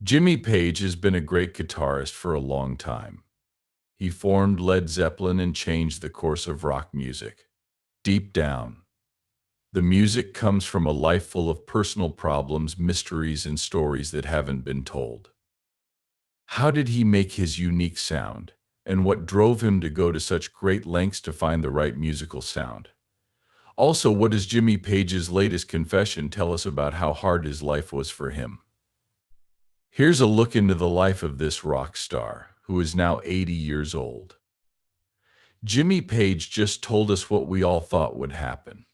Jimmy Page has been a great guitarist for a long time. He formed Led Zeppelin and changed the course of rock music. Deep down, the music comes from a life full of personal problems, mysteries, and stories that haven't been told. How did he make his unique sound? And what drove him to go to such great lengths to find the right musical sound? Also, what does Jimmy Page's latest confession tell us about how hard his life was for him? Here's a look into the life of this rock star, who is now 80 years old. Jimmy Page just told us what we all thought would happen.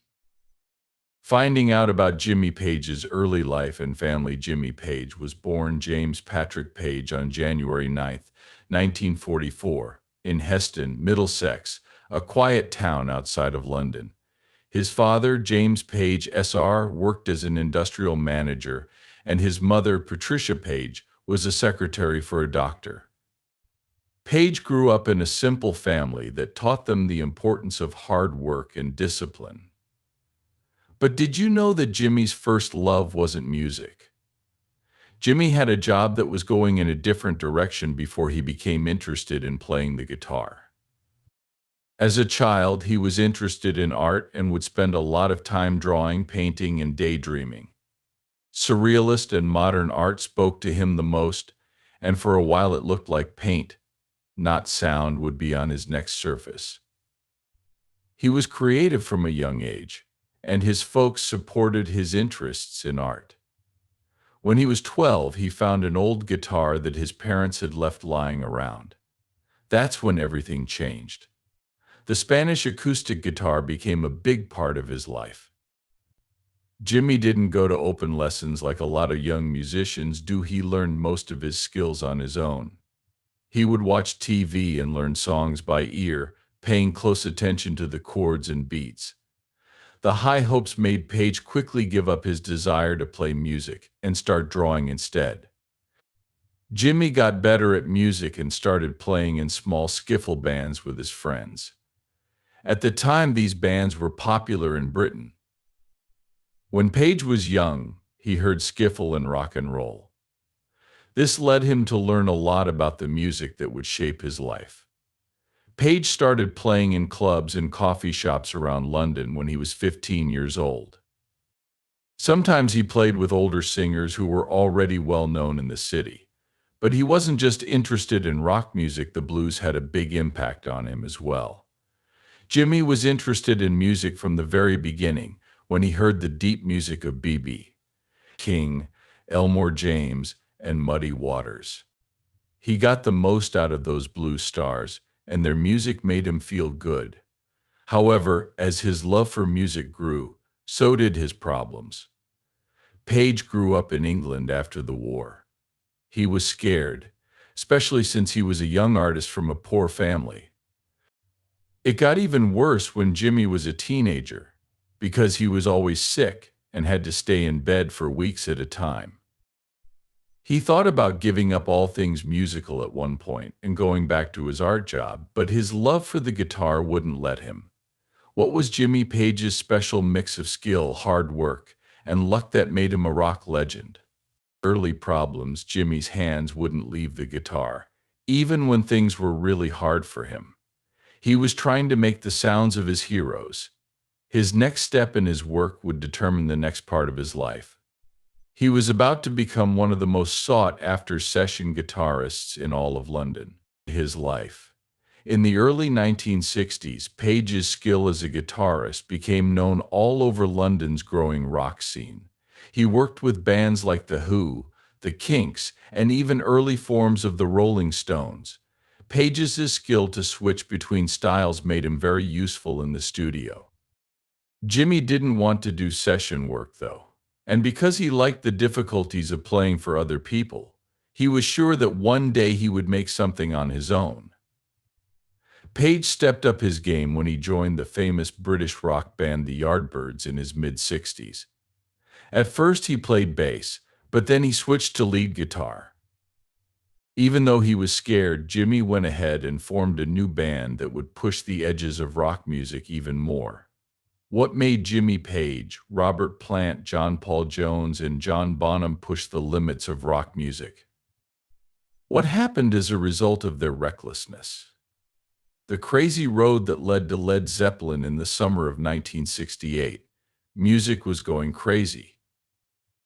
Finding out about Jimmy Page's early life and family. Jimmy Page was born James Patrick Page on January 9th, 1944, in Heston, Middlesex, a quiet town outside of London. His father, James Page Sr., worked as an industrial manager, and his mother, Patricia Page, was a secretary for a doctor. Page grew up in a simple family that taught them the importance of hard work and discipline. But did you know that Jimmy's first love wasn't music? Jimmy had a job that was going in a different direction before he became interested in playing the guitar. As a child, he was interested in art and would spend a lot of time drawing, painting, and daydreaming. Surrealist and modern art spoke to him the most, and for a while it looked like paint, not sound, would be on his next surface. He was creative from a young age, and his folks supported his interests in art. When he was 12, he found an old guitar that his parents had left lying around. That's when everything changed. The Spanish acoustic guitar became a big part of his life. Jimmy didn't go to open lessons like a lot of young musicians do. He learned most of his skills on his own. He would watch TV and learn songs by ear, paying close attention to the chords and beats. The high hopes made Page quickly give up his desire to play music and start drawing instead. Jimmy got better at music and started playing in small skiffle bands with his friends. At the time, these bands were popular in Britain. When Page was young, he heard skiffle and rock and roll. This led him to learn a lot about the music that would shape his life. Page started playing in clubs and coffee shops around London when he was 15 years old. Sometimes he played with older singers who were already well known in the city. But he wasn't just interested in rock music. The blues had a big impact on him as well. Jimmy was interested in music from the very beginning when he heard the deep music of B.B. King, Elmore James, and Muddy Waters. He got the most out of those blues stars, and their music made him feel good. However, as his love for music grew, so did his problems. Page grew up in England after the war. He was scared, especially since he was a young artist from a poor family. It got even worse when Jimmy was a teenager, because he was always sick and had to stay in bed for weeks at a time. He thought about giving up all things musical at one point and going back to his art job, but his love for the guitar wouldn't let him. What was Jimmy Page's special mix of skill, hard work, and luck that made him a rock legend? Early problems. Jimmy's hands wouldn't leave the guitar, even when things were really hard for him. He was trying to make the sounds of his heroes. His next step in his work would determine the next part of his life. He was about to become one of the most sought-after session guitarists in all of London. His life. In the early 1960s, Page's skill as a guitarist became known all over London's growing rock scene. He worked with bands like The Who, The Kinks, and even early forms of the Rolling Stones. Page's skill to switch between styles made him very useful in the studio. Jimmy didn't want to do session work, though. And because he liked the difficulties of playing for other people, he was sure that one day he would make something on his own. Page stepped up his game when he joined the famous British rock band the Yardbirds in his mid-60s. At first he played bass, but then he switched to lead guitar. Even though he was scared, Jimmy went ahead and formed a new band that would push the edges of rock music even more. What made Jimmy Page, Robert Plant, John Paul Jones, and John Bonham push the limits of rock music? What happened as a result of their recklessness? The crazy road that led to Led Zeppelin in the summer of 1968. Music was going crazy.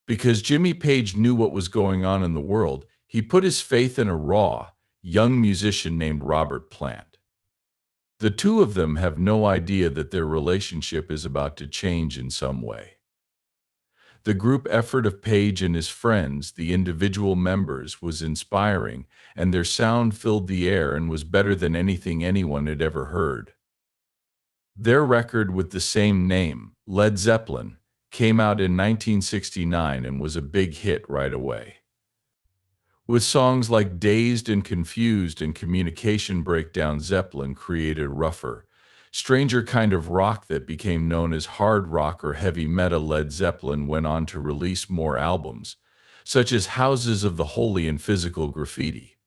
Because Jimmy Page knew what was going on in the world, he put his faith in a raw, young musician named Robert Plant. The two of them have no idea that their relationship is about to change in some way. The group effort of Page and his friends, the individual members, was inspiring, and their sound filled the air and was better than anything anyone had ever heard. Their record with the same name, Led Zeppelin, came out in 1969 and was a big hit right away. With songs like Dazed and Confused and Communication Breakdown, Zeppelin created a rougher, stranger kind of rock that became known as hard rock or heavy metal. Led Zeppelin went on to release more albums, such as Houses of the Holy and Physical Graffiti.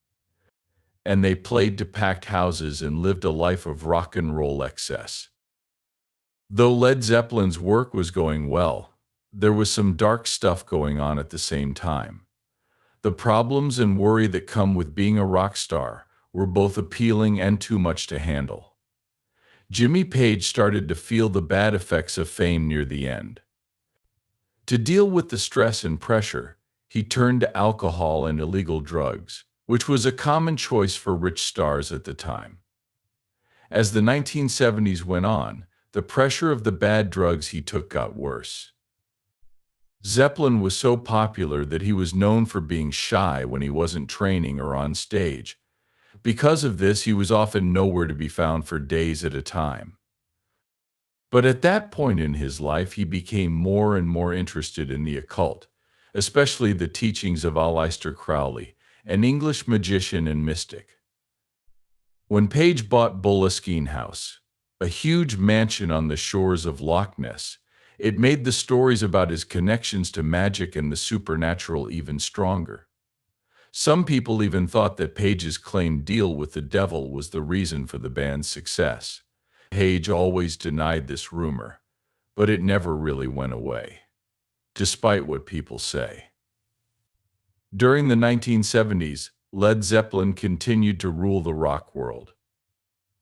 And they played to packed houses and lived a life of rock and roll excess. Though Led Zeppelin's work was going well, there was some dark stuff going on at the same time. The problems and worry that come with being a rock star were both appealing and too much to handle. Jimmy Page started to feel the bad effects of fame near the end. To deal with the stress and pressure, he turned to alcohol and illegal drugs, which was a common choice for rich stars at the time. As the 1970s went on, the pressure of the bad drugs he took got worse. Zeppelin was so popular that he was known for being shy when he wasn't training or on stage. Because of this, he was often nowhere to be found for days at a time. But at that point in his life, he became more and more interested in the occult, especially the teachings of Aleister Crowley, an English magician and mystic. When Page bought Boleskine House, a huge mansion on the shores of Loch Ness, it made the stories about his connections to magic and the supernatural even stronger. Some people even thought that Page's claimed deal with the devil was the reason for the band's success. Page always denied this rumor, but it never really went away, despite what people say. During the 1970s, Led Zeppelin continued to rule the rock world.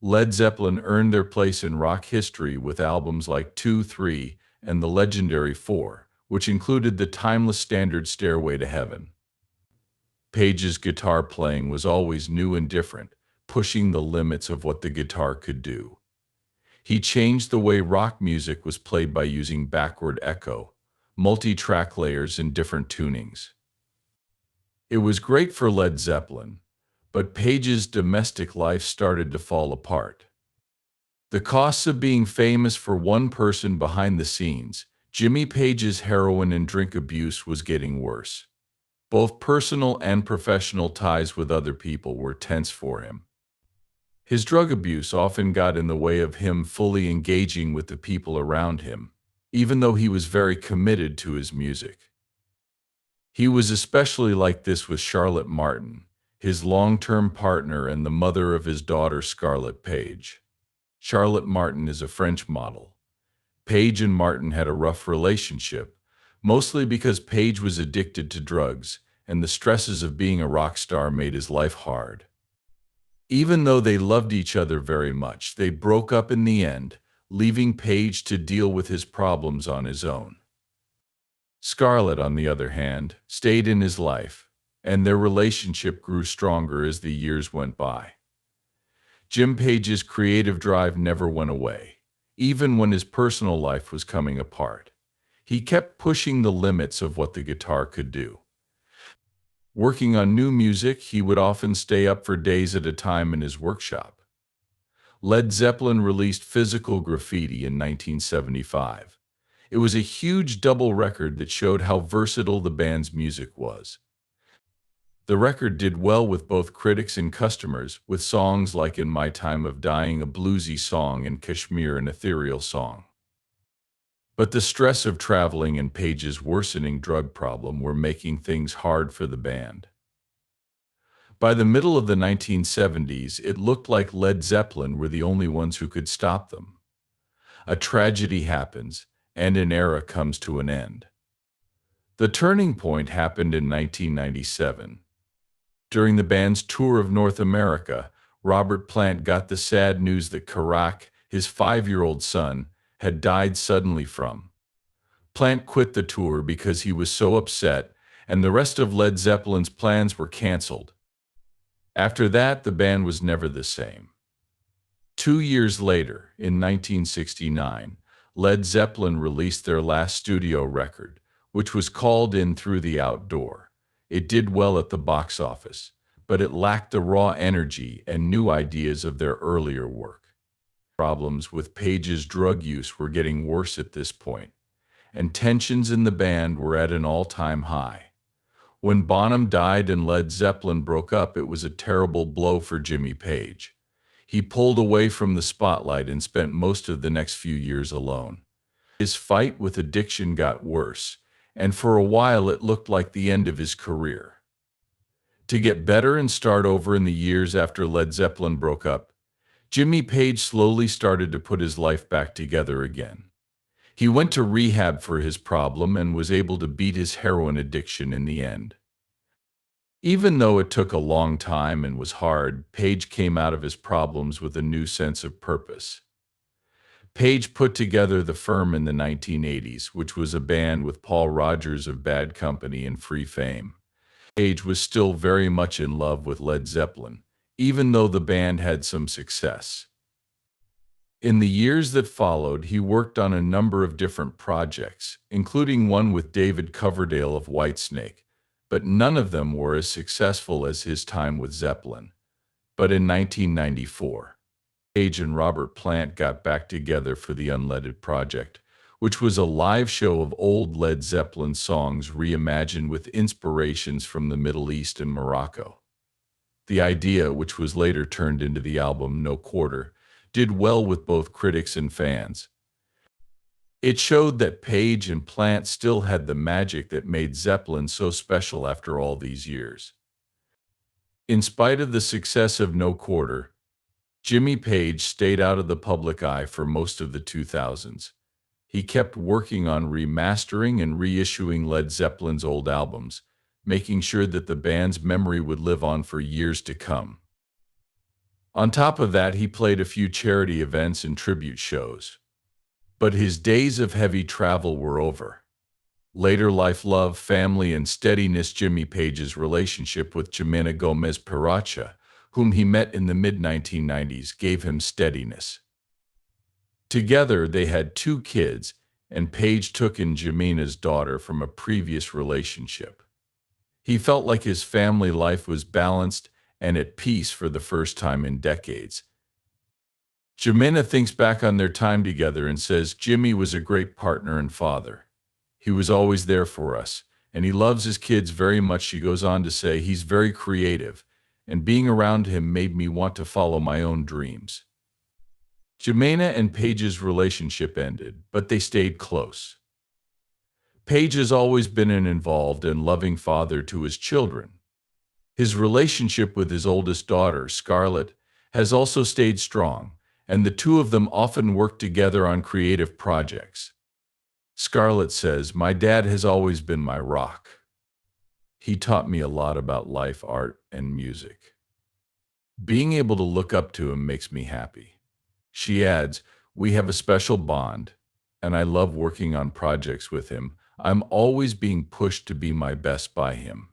Led Zeppelin earned their place in rock history with albums like 2, 3, and the legendary 4, which included the timeless standard Stairway to Heaven. Page's guitar playing was always new and different, pushing the limits of what the guitar could do. He changed the way rock music was played by using backward echo, multi-track layers, and different tunings. It was great for Led Zeppelin, but Page's domestic life started to fall apart. The costs of being famous for one person behind the scenes, Jimmy Page's heroin and drink abuse, was getting worse. Both personal and professional ties with other people were tense for him. His drug abuse often got in the way of him fully engaging with the people around him, even though he was very committed to his music. He was especially like this with Charlotte Martin, his long-term partner and the mother of his daughter Scarlett Page. Charlotte Martin is a French model. Page and Martin had a rough relationship, mostly because Page was addicted to drugs, and the stresses of being a rock star made his life hard. Even though they loved each other very much, they broke up in the end, leaving Page to deal with his problems on his own. Scarlett, on the other hand, stayed in his life, and their relationship grew stronger as the years went by. Jim Page's creative drive never went away, even when his personal life was coming apart. He kept pushing the limits of what the guitar could do. Working on new music, he would often stay up for days at a time in his workshop. Led Zeppelin released Physical Graffiti in 1975. It was a huge double record that showed how versatile the band's music was. The record did well with both critics and customers, with songs like In My Time of Dying, a bluesy song, and Kashmir, an ethereal song. But the stress of traveling and Page's worsening drug problem were making things hard for the band. By the middle of the 1970s, it looked like Led Zeppelin were the only ones who could stop them. A tragedy happens, and an era comes to an end. The turning point happened in 1997. During the band's tour of North America, Robert Plant got the sad news that Karak, his 5-year-old son, had died suddenly from. Plant quit the tour because he was so upset, and the rest of Led Zeppelin's plans were canceled. After that, the band was never the same. 2 years later, in 1969, Led Zeppelin released their last studio record, which was called In Through the Outdoor. It did well at the box office, but it lacked the raw energy and new ideas of their earlier work. Problems with Page's drug use were getting worse at this point, and tensions in the band were at an all-time high. When Bonham died and Led Zeppelin broke up, it was a terrible blow for Jimmy Page. He pulled away from the spotlight and spent most of the next few years alone. His fight with addiction got worse, and for a while it looked like the end of his career. To get better and start over in the years after Led Zeppelin broke up, Jimmy Page slowly started to put his life back together again. He went to rehab for his problem and was able to beat his heroin addiction in the end. Even though it took a long time and was hard, Page came out of his problems with a new sense of purpose. Page put together The Firm in the 1980s, which was a band with Paul Rodgers of Bad Company and Free Fame. Page was still very much in love with Led Zeppelin, even though the band had some success. In the years that followed, he worked on a number of different projects, including one with David Coverdale of Whitesnake, but none of them were as successful as his time with Zeppelin. But in 1994, Page and Robert Plant got back together for the Unleaded Project, which was a live show of old Led Zeppelin songs reimagined with inspirations from the Middle East and Morocco. The idea, which was later turned into the album No Quarter, did well with both critics and fans. It showed that Page and Plant still had the magic that made Zeppelin so special after all these years. In spite of the success of No Quarter, Jimmy Page stayed out of the public eye for most of the 2000s. He kept working on remastering and reissuing Led Zeppelin's old albums, making sure that the band's memory would live on for years to come. On top of that, he played a few charity events and tribute shows. But his days of heavy travel were over. Later life, love, family, and steadiness. Jimmy Page's relationship with Jimena Gomez Paracha, whom he met in the mid-1990s, gave him steadiness. Together, they had 2 kids, and Page took in Jimena's daughter from a previous relationship. He felt like his family life was balanced and at peace for the first time in decades. Jimena thinks back on their time together and says, "Jimmy was a great partner and father. He was always there for us, and he loves his kids very much." She goes on to say, "He's very creative, and being around him made me want to follow my own dreams." Jimena and Page's relationship ended, but they stayed close. Page has always been an involved and loving father to his children. His relationship with his oldest daughter, Scarlett, has also stayed strong, and the two of them often work together on creative projects. Scarlett says, "My dad has always been my rock. He taught me a lot about life, art, and music. Being able to look up to him makes me happy." She adds, "We have a special bond, and I love working on projects with him. I'm always being pushed to be my best by him."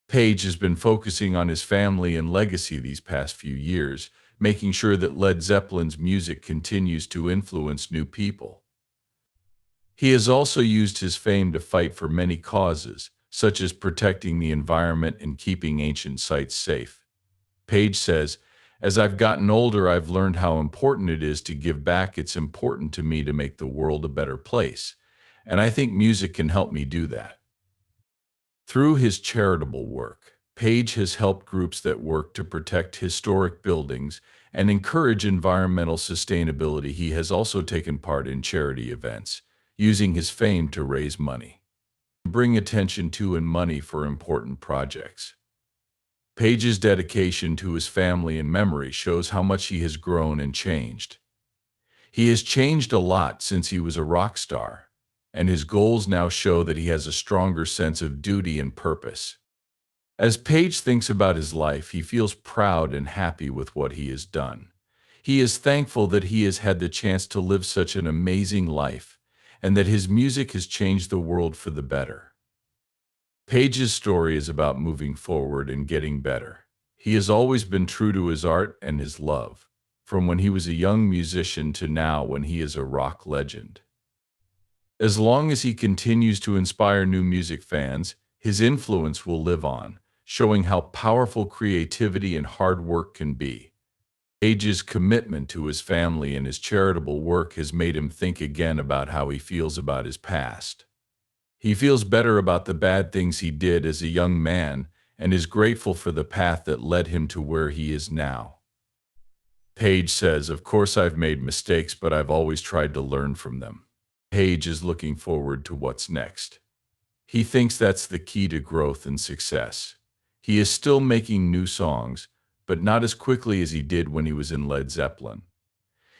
Page has been focusing on his family and legacy these past few years, making sure that Led Zeppelin's music continues to influence new people. He has also used his fame to fight for many causes, such as protecting the environment and keeping ancient sites safe. Page says, "As I've gotten older, I've learned how important it is to give back. It's important to me to make the world a better place, and I think music can help me do that." Through his charitable work, Page has helped groups that work to protect historic buildings and encourage environmental sustainability. He has also taken part in charity events, using his fame to raise money, bring attention to and money for important projects. Page's dedication to his family and memory shows how much he has grown and changed. He has changed a lot since he was a rock star, and his goals now show that he has a stronger sense of duty and purpose. As Page thinks about his life, he feels proud and happy with what he has done. He is thankful that he has had the chance to live such an amazing life and that his music has changed the world for the better. Page's story is about moving forward and getting better. He has always been true to his art and his love, from when he was a young musician to now when he is a rock legend. As long as he continues to inspire new music fans, his influence will live on, showing how powerful creativity and hard work can be. Page's commitment to his family and his charitable work has made him think again about how he feels about his past. He feels better about the bad things he did as a young man and is grateful for the path that led him to where he is now. Page says, "Of course I've made mistakes, but I've always tried to learn from them." Page is looking forward to what's next. He thinks that's the key to growth and success. He is still making new songs, but not as quickly as he did when he was in Led Zeppelin.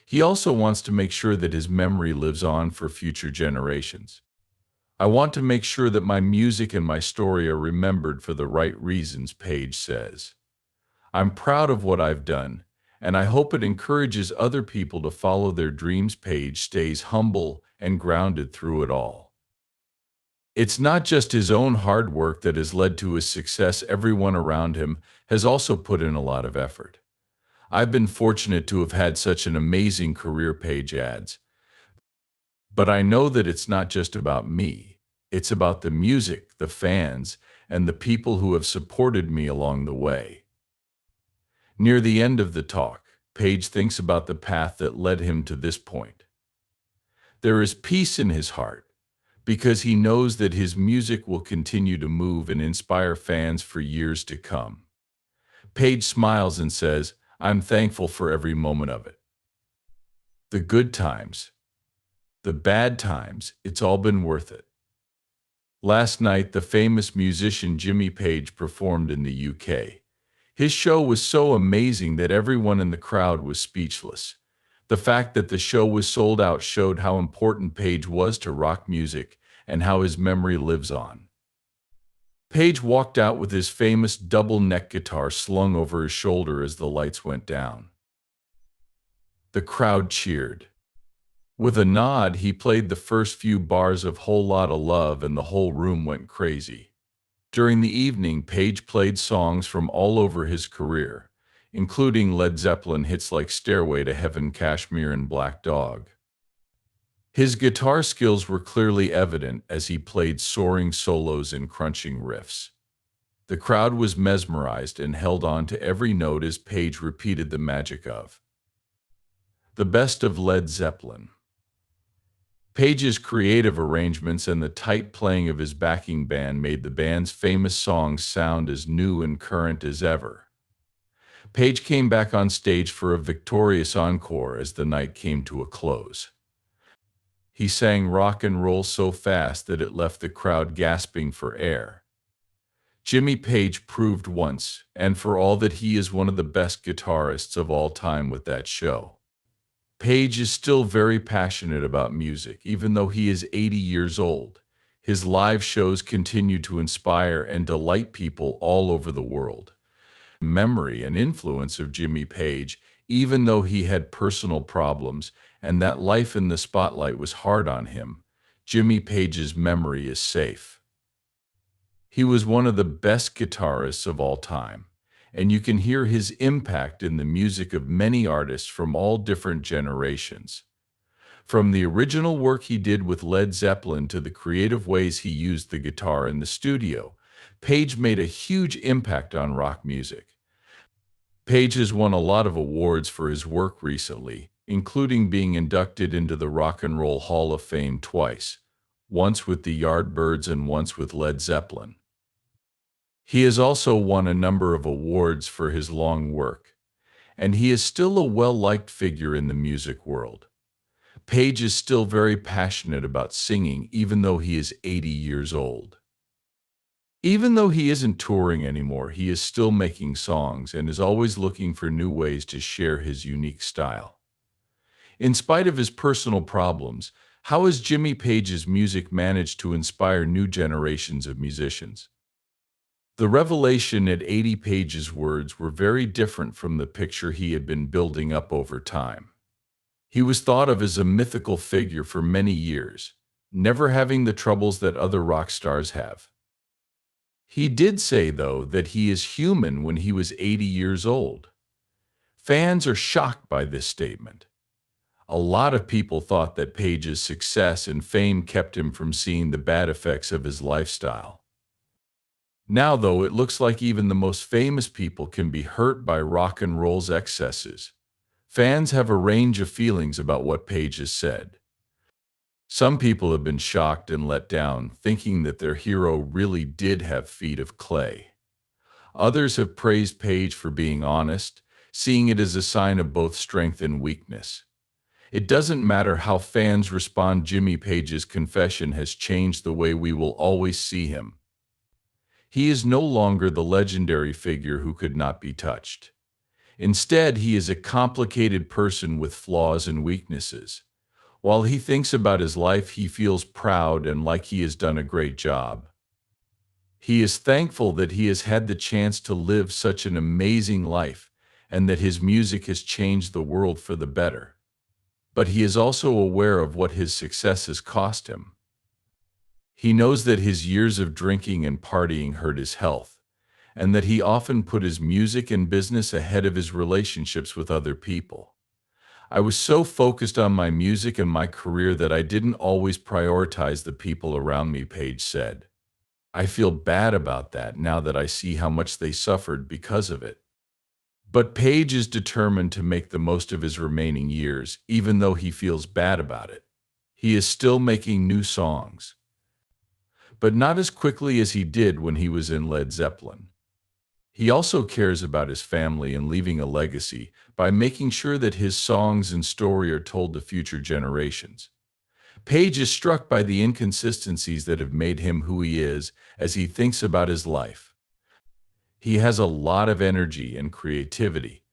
He also wants to make sure that his memory lives on for future generations. "I want to make sure that my music and my story are remembered for the right reasons," Page says. "I'm proud of what I've done, and I hope it encourages other people to follow their dreams." Page stays humble and grounded through it all. It's not just his own hard work that has led to his success. Everyone around him has also put in a lot of effort. "I've been fortunate to have had such an amazing career," Page adds. "But I know that it's not just about me. It's about the music, the fans, and the people who have supported me along the way." Near the end of the talk, Page thinks about the path that led him to this point. There is peace in his heart, because he knows that his music will continue to move and inspire fans for years to come. Page smiles and says, "I'm thankful for every moment of it. The good times, the bad times, it's all been worth it." Last night, the famous musician Jimmy Page performed in the UK. His show was so amazing that everyone in the crowd was speechless. The fact that the show was sold out showed how important Page was to rock music and how his memory lives on. Page walked out with his famous double-neck guitar slung over his shoulder as the lights went down. The crowd cheered. With a nod, he played the first few bars of "Whole Lotta Love" and the whole room went crazy. During the evening, Page played songs from all over his career, including Led Zeppelin hits like "Stairway to Heaven," "Kashmir," and "Black Dog." His guitar skills were clearly evident as he played soaring solos and crunching riffs. The crowd was mesmerized and held on to every note as Page repeated the magic of the best of Led Zeppelin. Page's creative arrangements and the tight playing of his backing band made the band's famous songs sound as new and current as ever. Page came back on stage for a victorious encore as the night came to a close. He sang rock and roll so fast that it left the crowd gasping for air. Jimmy Page proved once and for all that he is one of the best guitarists of all time with that show. Page is still very passionate about music, even though he is 80 years old. His live shows continue to inspire and delight people all over the world. Memory and influence of Jimmy Page, even though he had personal problems and that life in the spotlight was hard on him, Jimmy Page's memory is safe. He was one of the best guitarists of all time, and you can hear his impact in the music of many artists from all different generations. From the original work he did with Led Zeppelin to the creative ways he used the guitar in the studio, Page made a huge impact on rock music. Page has won a lot of awards for his work recently, including being inducted into the Rock and Roll Hall of Fame twice, once with the Yardbirds and once with Led Zeppelin. He has also won a number of awards for his long work, and he is still a well-liked figure in the music world. Page is still very passionate about singing even though he is 80 years old. Even though he isn't touring anymore, he is still making songs and is always looking for new ways to share his unique style. In spite of his personal problems, how has Jimmy Page's music managed to inspire new generations of musicians? The revelation at 80 Page's words were very different from the picture he had been building up over time. He was thought of as a mythical figure for many years, never having the troubles that other rock stars have. He did say, though, that he is human when he was 80 years old. Fans are shocked by this statement. A lot of people thought that Page's success and fame kept him from seeing the bad effects of his lifestyle. Now, though, it looks like even the most famous people can be hurt by rock and roll's excesses. Fans have a range of feelings about what Page has said. Some people have been shocked and let down, thinking that their hero really did have feet of clay. Others have praised Page for being honest, seeing it as a sign of both strength and weakness. It doesn't matter how fans respond, Jimmy Page's confession has changed the way we will always see him. He is no longer the legendary figure who could not be touched. Instead, he is a complicated person with flaws and weaknesses. While he thinks about his life, he feels proud and like he has done a great job. He is thankful that he has had the chance to live such an amazing life and that his music has changed the world for the better. But he is also aware of what his success has cost him. He knows that his years of drinking and partying hurt his health, and that he often put his music and business ahead of his relationships with other people. I was so focused on my music and my career that I didn't always prioritize the people around me, Page said. I feel bad about that now that I see how much they suffered because of it. But Page is determined to make the most of his remaining years, even though he feels bad about it. He is still making new songs, but not as quickly as he did when he was in Led Zeppelin. He also cares about his family and leaving a legacy by making sure that his songs and story are told to future generations. Page is struck by the inconsistencies that have made him who he is as he thinks about his life. He has a lot of energy and creativity,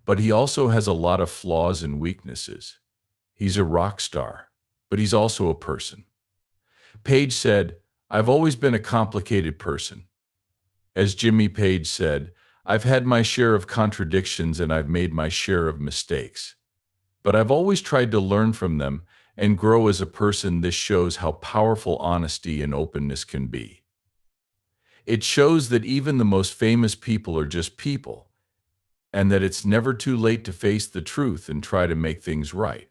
but he also has a lot of flaws and weaknesses. He's a rock star, but he's also a person. Page said, "I've always been a complicated person. As Jimmy Page said, I've had my share of contradictions and I've made my share of mistakes. But I've always tried to learn from them and grow as a person." This shows how powerful honesty and openness can be. It shows that even the most famous people are just people, and that it's never too late to face the truth and try to make things right.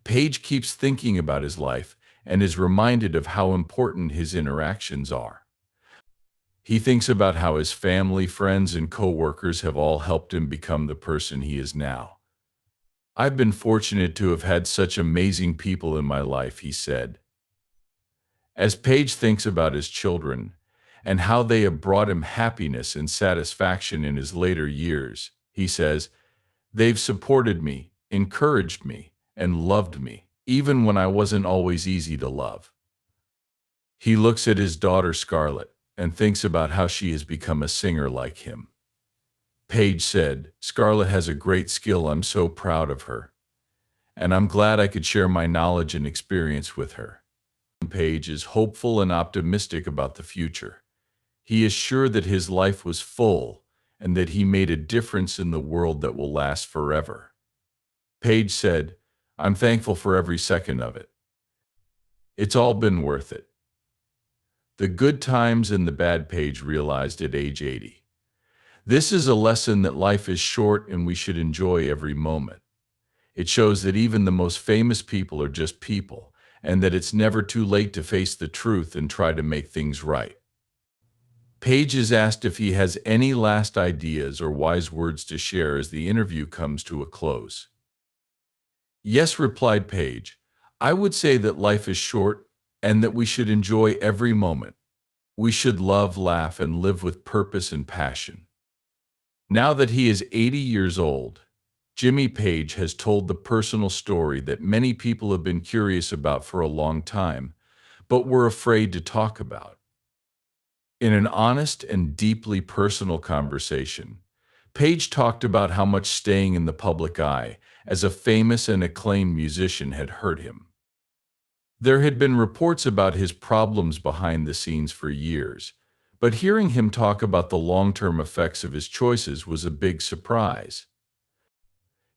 Page keeps thinking about his life and is reminded of how important his interactions are. He thinks about how his family, friends, and co-workers have all helped him become the person he is now. "I've been fortunate to have had such amazing people in my life," he said. As Page thinks about his children and how they have brought him happiness and satisfaction in his later years, he says, "They've supported me, encouraged me, and loved me, even when I wasn't always easy to love." He looks at his daughter Scarlett and thinks about how she has become a singer like him. Page said, "Scarlett has a great skill. I'm so proud of her, and I'm glad I could share my knowledge and experience with her." Page is hopeful and optimistic about the future. He is sure that his life was full and that he made a difference in the world that will last forever. Page said, "I'm thankful for every second of it. It's all been worth it." The good times and the bad, Page realized at age 80. This is a lesson that life is short and we should enjoy every moment. It shows that even the most famous people are just people, and that it's never too late to face the truth and try to make things right. Page is asked if he has any last ideas or wise words to share as the interview comes to a close. "Yes," replied Page. "I would say that life is short and that we should enjoy every moment. We should love, laugh, and live with purpose and passion." Now that he is 80 years old, Jimmy Page has told the personal story that many people have been curious about for a long time, but were afraid to talk about. In an honest and deeply personal conversation, Page talked about how much staying in the public eye as a famous and acclaimed musician had hurt him. There had been reports about his problems behind the scenes for years, But hearing him talk about the long-term effects of his choices was a big surprise.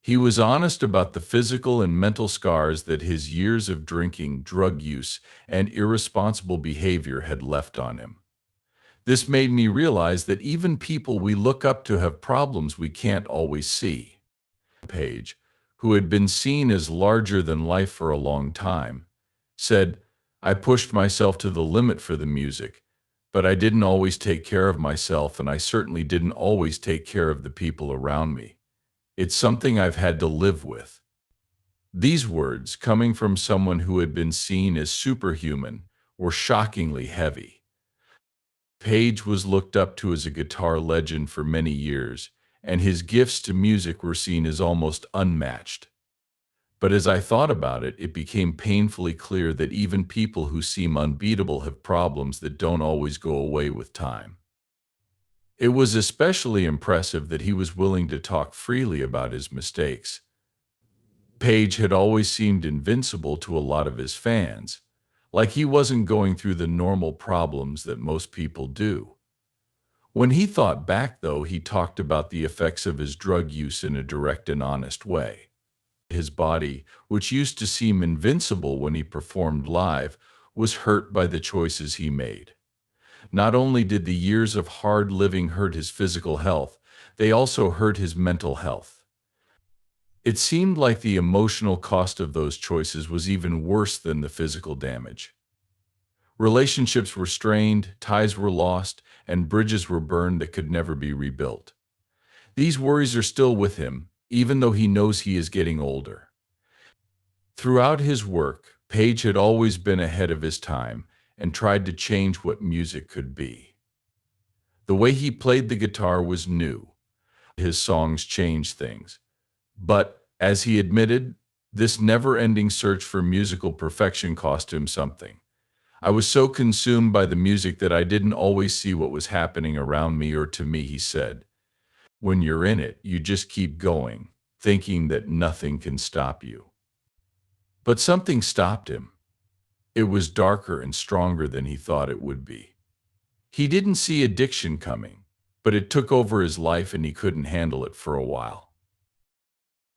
He was honest about the physical and mental scars that his years of drinking, drug use, and irresponsible behavior had left on him. This made me realize that even people we look up to have problems we can't always see. Page, who had been seen as larger than life for a long time, said, "I pushed myself to the limit for the music, but I didn't always take care of myself, and I certainly didn't always take care of the people around me. It's something I've had to live with." These words, coming from someone who had been seen as superhuman, were shockingly heavy. Page was looked up to as a guitar legend for many years, and his gifts to music were seen as almost unmatched. But as I thought about it, it became painfully clear that even people who seem unbeatable have problems that don't always go away with time. It was especially impressive that he was willing to talk freely about his mistakes. Page had always seemed invincible to a lot of his fans, like he wasn't going through the normal problems that most people do. When he thought back, though, he talked about the effects of his drug use in a direct and honest way. His body, which used to seem invincible when he performed live, was hurt by the choices he made. Not only did the years of hard living hurt his physical health, they also hurt his mental health. It seemed like the emotional cost of those choices was even worse than the physical damage. Relationships were strained, ties were lost, and bridges were burned that could never be rebuilt. These worries are still with him, even though he knows he is getting older. Throughout his work, Page had always been ahead of his time and tried to change what music could be. The way he played the guitar was new. His songs changed things. But, as he admitted, this never-ending search for musical perfection cost him something. "I was so consumed by the music that I didn't always see what was happening around me or to me," he said. "When you're in it, you just keep going, thinking that nothing can stop you." But something stopped him. It was darker and stronger than he thought it would be. He didn't see addiction coming, but it took over his life and he couldn't handle it for a while.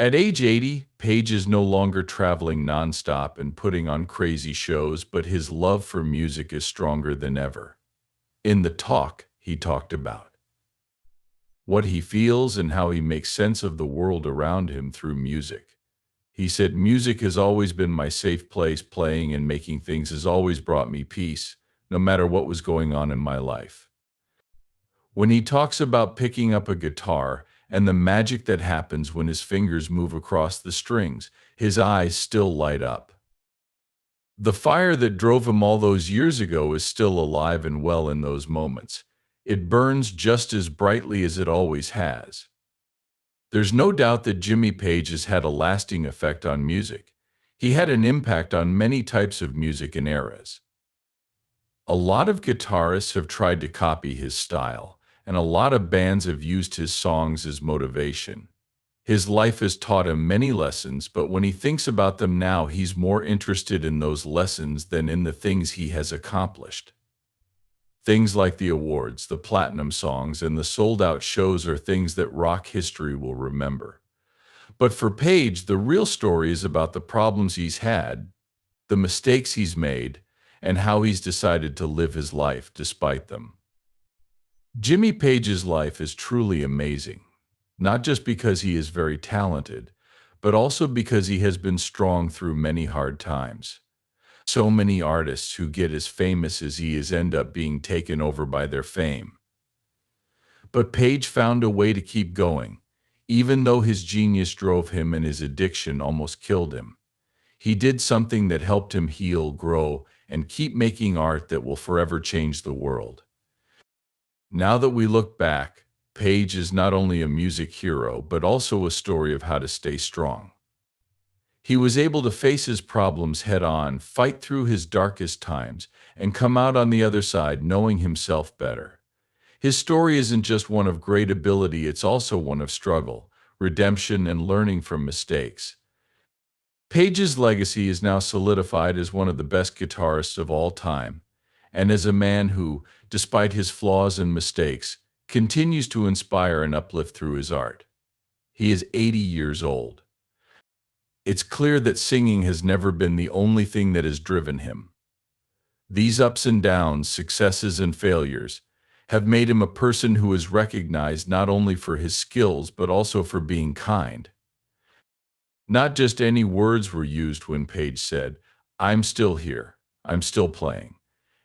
At age 80, Page is no longer traveling nonstop and putting on crazy shows, but his love for music is stronger than ever. In the talk, he talked about what he feels and how he makes sense of the world around him through music. He said, "Music has always been my safe place. Playing and making things has always brought me peace, no matter what was going on in my life." When he talks about picking up a guitar and the magic that happens when his fingers move across the strings, his eyes still light up. The fire that drove him all those years ago is still alive and well in those moments. It burns just as brightly as it always has. There's no doubt that Jimmy Page has had a lasting effect on music. He had an impact on many types of music and eras. A lot of guitarists have tried to copy his style, and a lot of bands have used his songs as motivation. His life has taught him many lessons, but when he thinks about them now, he's more interested in those lessons than in the things he has accomplished. Things like the awards, the platinum songs, and the sold-out shows are things that rock history will remember. But for Page, the real story is about the problems he's had, the mistakes he's made, and how he's decided to live his life despite them. Jimmy Page's life is truly amazing, not just because he is very talented, but also because he has been strong through many hard times. So many artists who get as famous as he is end up being taken over by their fame. But Page found a way to keep going, even though his genius drove him and his addiction almost killed him. He did something that helped him heal, grow, and keep making art that will forever change the world. Now that we look back, Page is not only a music hero, but also a story of how to stay strong. He was able to face his problems head on, fight through his darkest times, and come out on the other side knowing himself better. His story isn't just one of great ability, it's also one of struggle, redemption, and learning from mistakes. Page's legacy is now solidified as one of the best guitarists of all time, and as a man who, despite his flaws and mistakes, continues to inspire and uplift through his art. He is 80 years old. It's clear that singing has never been the only thing that has driven him. These ups and downs, successes and failures, have made him a person who is recognized not only for his skills but also for being kind. Not just any words were used when Page said, "I'm still here, I'm still playing."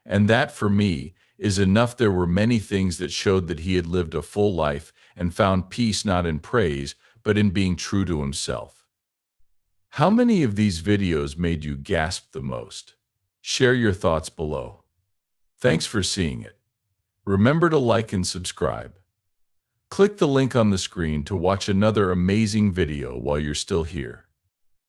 And that, for me, is enough. There were many things that showed that he had lived a full life and found peace not in praise, but in being true to himself. How many of these videos made you gasp the most? Share your thoughts below. Thanks for seeing it. Remember to like and subscribe. Click the link on the screen to watch another amazing video while you're still here.